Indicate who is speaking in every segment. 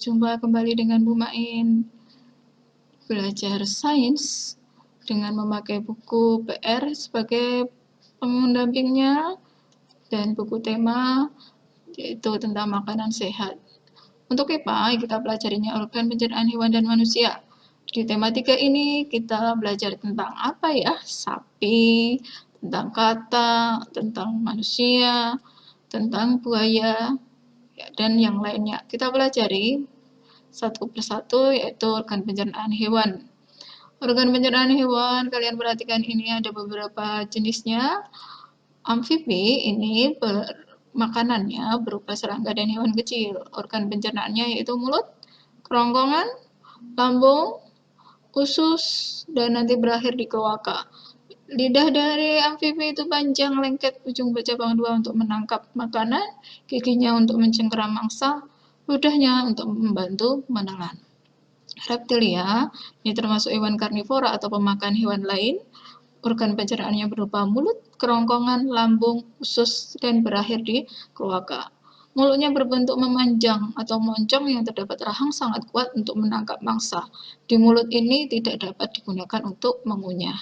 Speaker 1: Berjumpa kembali dengan Bu Main. Belajar sains dengan memakai buku PR sebagai pendampingnya dan buku tema yaitu tentang makanan sehat. Untuk IPA, kita pelajarinya organ pencernaan hewan dan manusia. Di tema 3 ini kita belajar tentang apa ya? Sapi, tentang kata, tentang manusia, tentang buaya, ya, dan yang lainnya. Kita pelajari satu persatu yaitu organ pencernaan hewan. Organ pencernaan hewan, kalian perhatikan ini ada beberapa jenisnya. Amfibi ini makanannya berupa serangga dan hewan kecil. Organ pencernaannya yaitu mulut, kerongkongan, lambung, usus, dan nanti berakhir di kloaka. Lidah dari amfibi itu panjang, lengket, ujung bercabang dua untuk menangkap makanan, giginya untuk mencengkeram mangsa, ludahnya untuk membantu menelan. Reptilia, ini termasuk hewan karnivora atau pemakan hewan lain. Organ pencernaannya berupa mulut, kerongkongan, lambung, usus, dan berakhir di kloaka. Mulutnya berbentuk memanjang atau moncong yang terdapat rahang sangat kuat untuk menangkap mangsa. Di mulut ini tidak dapat digunakan untuk mengunyah.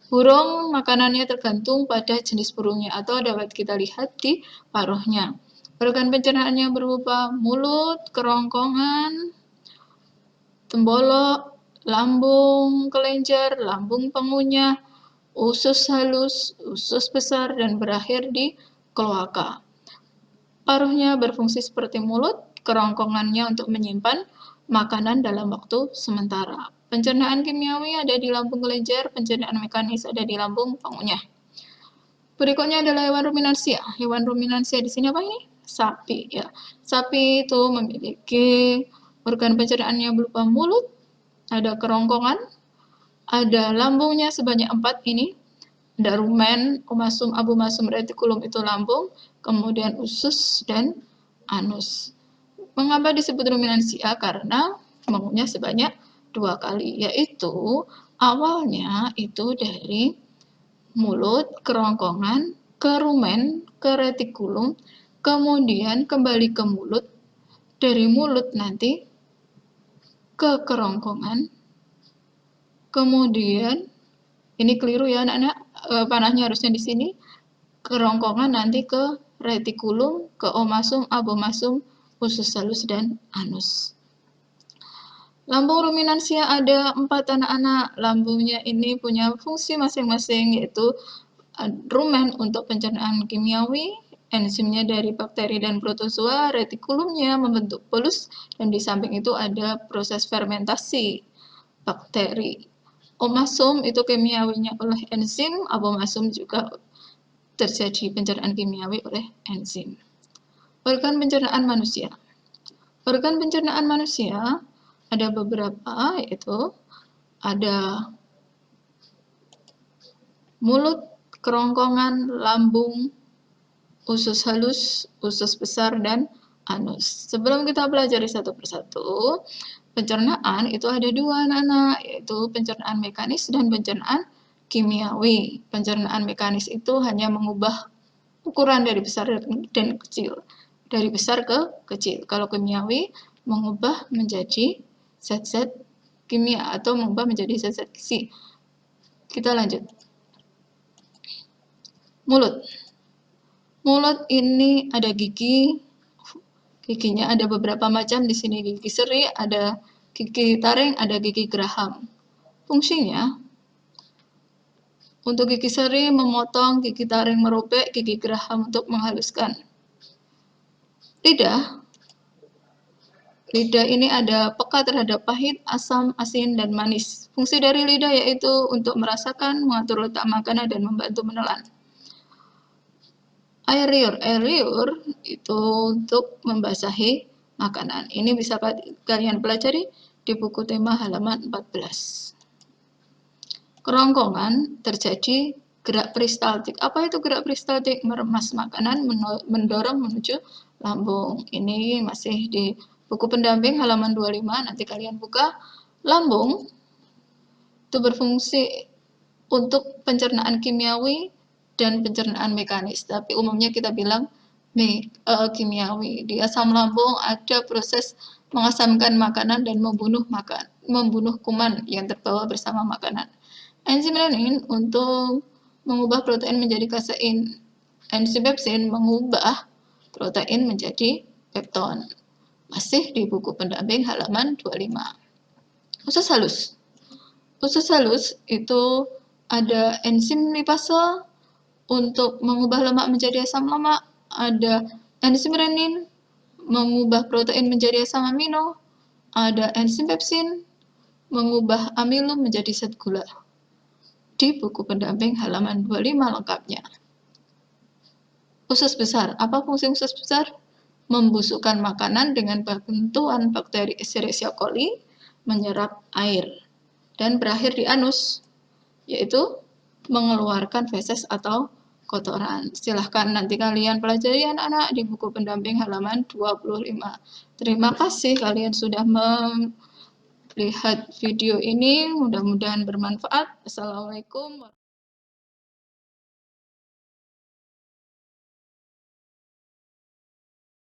Speaker 1: Burung, makanannya tergantung pada jenis burungnya atau dapat kita lihat di paruhnya. Organ pencernaannya berupa mulut, kerongkongan, tembolok, lambung kelenjar, lambung pengunyah, usus halus, usus besar, dan berakhir di kloaka. Paruhnya berfungsi seperti mulut, kerongkongannya untuk menyimpan makanan dalam waktu sementara. Pencernaan kimiawi ada di lambung kelenjar, pencernaan mekanis ada di lambung pengunyah. Berikutnya adalah hewan ruminansia. Hewan ruminansia di sini apa ini? Sapi ya. Sapi itu memiliki organ pencernaannya berupa mulut, ada kerongkongan, ada lambungnya sebanyak 4 ini. Ada rumen, omasum, abomasum, retikulum itu lambung, kemudian usus dan anus. Mengapa disebut ruminansia? Karena mengunyah sebanyak 2 kali, yaitu awalnya itu dari mulut, kerongkongan, ke rumen, ke retikulum, kemudian kembali ke mulut, dari mulut nanti ke kerongkongan, kemudian ini keliru ya anak-anak, panahnya harusnya di sini, kerongkongan nanti ke retikulum, ke omasum, abomasum, usus halus dan anus. Lambung ruminansia ada 4 anak-anak. Lambungnya ini punya fungsi masing-masing yaitu rumen untuk pencernaan kimiawi, enzimnya dari bakteri dan protozoa, retikulumnya membentuk polus, dan di samping itu ada proses fermentasi bakteri. Omasum itu kimiawinya oleh enzim, abomasum juga terjadi pencernaan kimiawi oleh enzim. Organ pencernaan manusia. Organ pencernaan manusia ada beberapa, yaitu ada mulut, kerongkongan, lambung, usus halus, usus besar, dan anus. Sebelum kita pelajari satu persatu, pencernaan itu ada 2 anak-anak, yaitu pencernaan mekanis dan pencernaan kimiawi. Pencernaan mekanis itu hanya mengubah ukuran dari besar dan kecil, dari besar ke kecil. Kalau kimiawi mengubah menjadi zat-zat kimia atau mengubah menjadi zat-zat gizi. Kita lanjut. Mulut. Mulut ini ada gigi. Giginya ada beberapa macam, di sini gigi seri, ada gigi taring, ada gigi geraham. Fungsinya untuk gigi seri memotong, gigi taring merobek, gigi geraham untuk menghaluskan. Lidah. Lidah ini ada peka terhadap pahit, asam, asin, dan manis. Fungsi dari lidah yaitu untuk merasakan, mengatur letak makanan, dan membantu menelan. Air liur. Air liur itu untuk membasahi makanan. Ini bisa kalian pelajari di buku tema halaman 14. Kerongkongan terjadi gerak peristaltik. Apa itu gerak peristaltik? Meremas makanan, mendorong menuju lambung. Ini masih di buku pendamping halaman 25, nanti kalian buka. Lambung itu berfungsi untuk pencernaan kimiawi dan pencernaan mekanis, tapi umumnya kita bilang kimiawi. Di asam lambung ada proses mengasamkan makanan dan membunuh kuman yang terbawa bersama makanan. Enzim renin untuk mengubah protein menjadi kasein. Enzim pepsin mengubah protein menjadi pepton. Masih di buku pendamping halaman 25. Usus halus. Usus halus itu ada enzim lipase untuk mengubah lemak menjadi asam lemak, ada enzim renin mengubah protein menjadi asam amino, ada enzim pepsin mengubah amilo menjadi zat gula. Di buku pendamping halaman 25 lengkapnya. Usus besar. Apa fungsi usus besar? Membusukkan makanan dengan bantuan bakteri Escherichia coli menyerap air dan berakhir di anus, yaitu mengeluarkan feses atau kotoran. Silahkan nanti kalian pelajari anak-anak di buku pendamping halaman 25. Terima kasih kalian sudah melihat video ini, mudah-mudahan bermanfaat. Assalamualaikum.